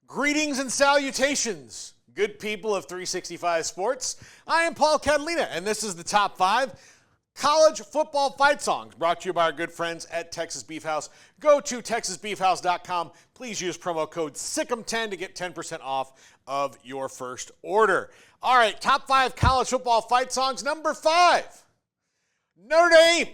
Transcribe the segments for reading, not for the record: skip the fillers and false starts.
Greetings and salutations, good people of 365 Sports. I am Paul Catalina, and this is the top 5 college football fight songs brought to you by our good friends at Texas Beef House. Go to texasbeefhouse.com. Please use promo code SICK'EM10 to get 10% off of your first order. All right, top 5 college football fight songs. Number 5, Notre Dame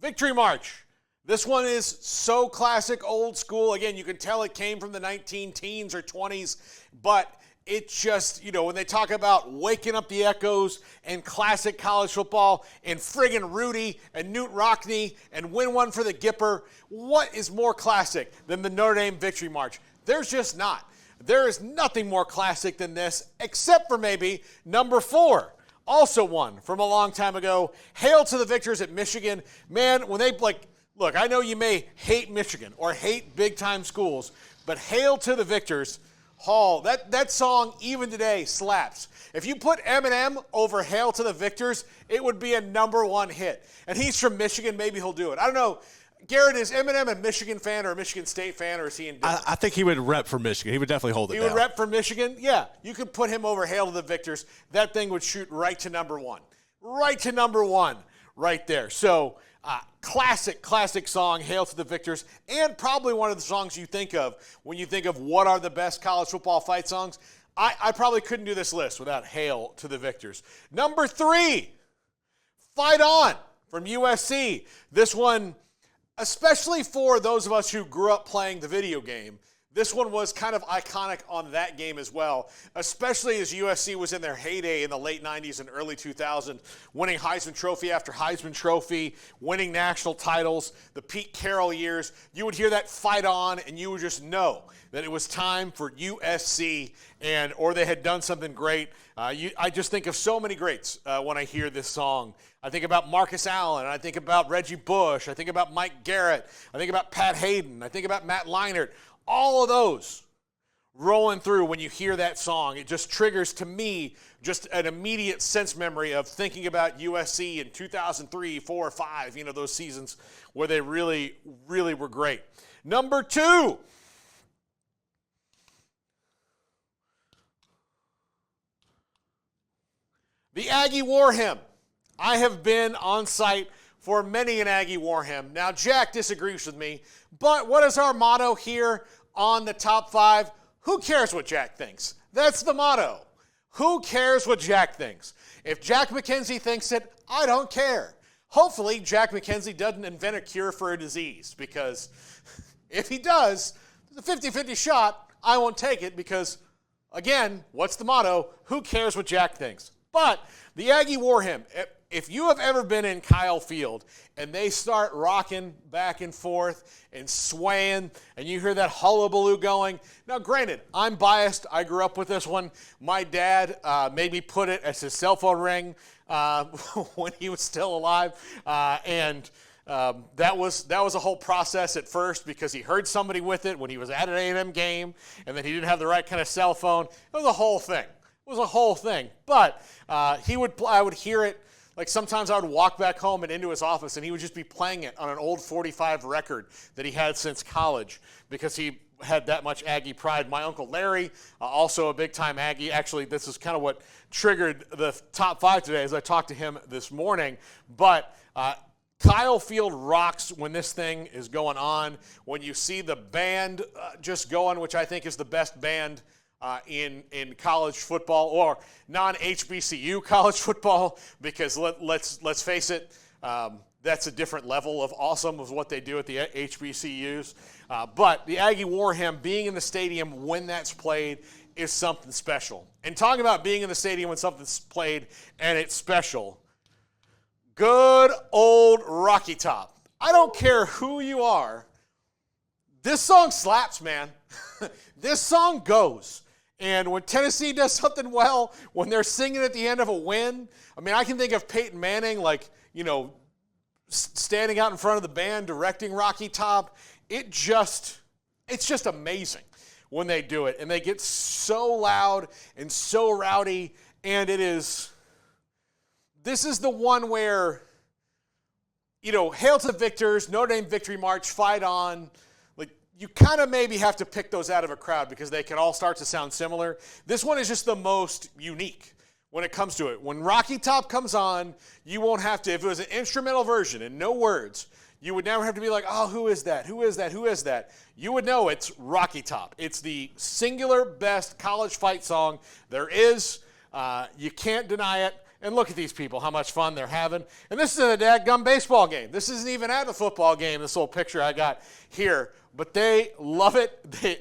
Victory March. This one is so classic, old school. Again, you can tell it came from the 19-teens or 20s, but it just, when they talk about waking up the echoes and classic college football and friggin' Rudy and Newt Rockne and win one for the Gipper, what is more classic than the Notre Dame Victory March? There's just not. There is nothing more classic than this, except for maybe number 4. Also one from a long time ago, Hail to the Victors at Michigan. Man, when they, look, I know you may hate Michigan or hate big-time schools, but Hail to the Victors, Hall, that song even today slaps. If you put Eminem over Hail to the Victors, it would be a number 1 hit. And he's from Michigan, maybe he'll do it. I don't know. Garrett, is Eminem a Michigan fan or a Michigan State fan, or is he in? I think he would rep for Michigan. He would definitely hold it down. He would rep for Michigan? Yeah. You could put him over Hail to the Victors. That thing would shoot right to number 1. Right to number 1 right there. So, classic song, Hail to the Victors, and probably one of the songs you think of when you think of what are the best college football fight songs. I probably couldn't do this list without Hail to the Victors. Number 3, Fight On from USC. This one, especially for those of us who grew up playing the video game, this one was kind of iconic on that game as well, especially as USC was in their heyday in the late 90s and early 2000s, winning Heisman Trophy after Heisman Trophy, winning national titles, the Pete Carroll years. You would hear that Fight On, and you would just know that it was time for USC, or they had done something great. I just think of so many greats when I hear this song. I think about Marcus Allen. I think about Reggie Bush. I think about Mike Garrett. I think about Pat Hayden. I think about Matt Leinart. All of those rolling through when you hear that song. It just triggers, to me, just an immediate sense memory of thinking about USC in 2003, 4, 5, those seasons where they really, really were great. Number 2, the Aggie War Hymn. I have been on site for many an Aggie War Hymn. Now, Jack disagrees with me, but what is our motto here on the top 5? Who cares what Jack thinks? That's the motto. Who cares what Jack thinks? If Jack McKenzie thinks it, I don't care. Hopefully, Jack McKenzie doesn't invent a cure for a disease, because if he does, there's a 50-50 shot I won't take it because, again, what's the motto? Who cares what Jack thinks? But the Aggie War Hymn, if you have ever been in Kyle Field and they start rocking back and forth and swaying and you hear that hullabaloo going, now granted, I'm biased. I grew up with this one. My dad made me put it as his cell phone ring when he was still alive, and that was a whole process at first because he heard somebody with it when he was at an A&M game, and then he didn't have the right kind of cell phone. It was a whole thing. But I would hear it. Like sometimes I would walk back home and into his office and he would just be playing it on an old 45 record that he had since college because he had that much Aggie pride. My Uncle Larry, also a big-time Aggie. Actually, this is kind of what triggered the top 5 today as I talked to him this morning. But Kyle Field rocks when this thing is going on. When you see the band just going, which I think is the best band in college football or non-HBCU college football, because let's face it, that's a different level of awesome of what they do at the HBCUs. But the Aggie War Hymn, being in the stadium when that's played, is something special. And talking about being in the stadium when something's played and it's special, good old Rocky Top. I don't care who you are. This song slaps, man. This song goes. And when Tennessee does something well, when they're singing at the end of a win, I mean, I can think of Peyton Manning, standing out in front of the band, directing Rocky Top. It's just amazing when they do it. And they get so loud and so rowdy. And this is the one where, Hail to the Victors, Notre Dame Victory March, Fight On. you kind of maybe have to pick those out of a crowd because they can all start to sound similar. This one is just the most unique when it comes to it. When Rocky Top comes on, you won't have to, if it was an instrumental version and no words, you would never have to be like, oh, who is that? Who is that? Who is that? You would know it's Rocky Top. It's the singular best college fight song there is. You can't deny it. And look at these people, how much fun they're having. And this is a dadgum baseball game. This isn't even at a football game, this little picture I got here. But they love it. I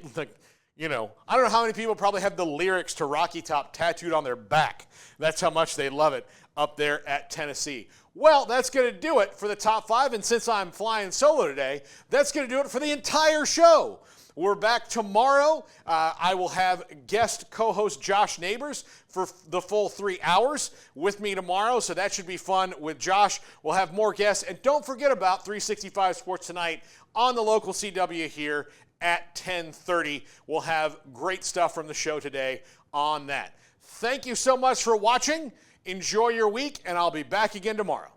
don't know how many people probably have the lyrics to Rocky Top tattooed on their back. That's how much they love it up there at Tennessee. Well, that's going to do it for the top 5. And since I'm flying solo today, that's going to do it for the entire show. We're back tomorrow. I will have guest co-host Josh Neighbors for the full 3 hours with me tomorrow, so that should be fun with Josh. We'll have more guests, and don't forget about 365 Sports Tonight on the local CW here at 10:30. We'll have great stuff from the show today on that. Thank you so much for watching. Enjoy your week, and I'll be back again tomorrow.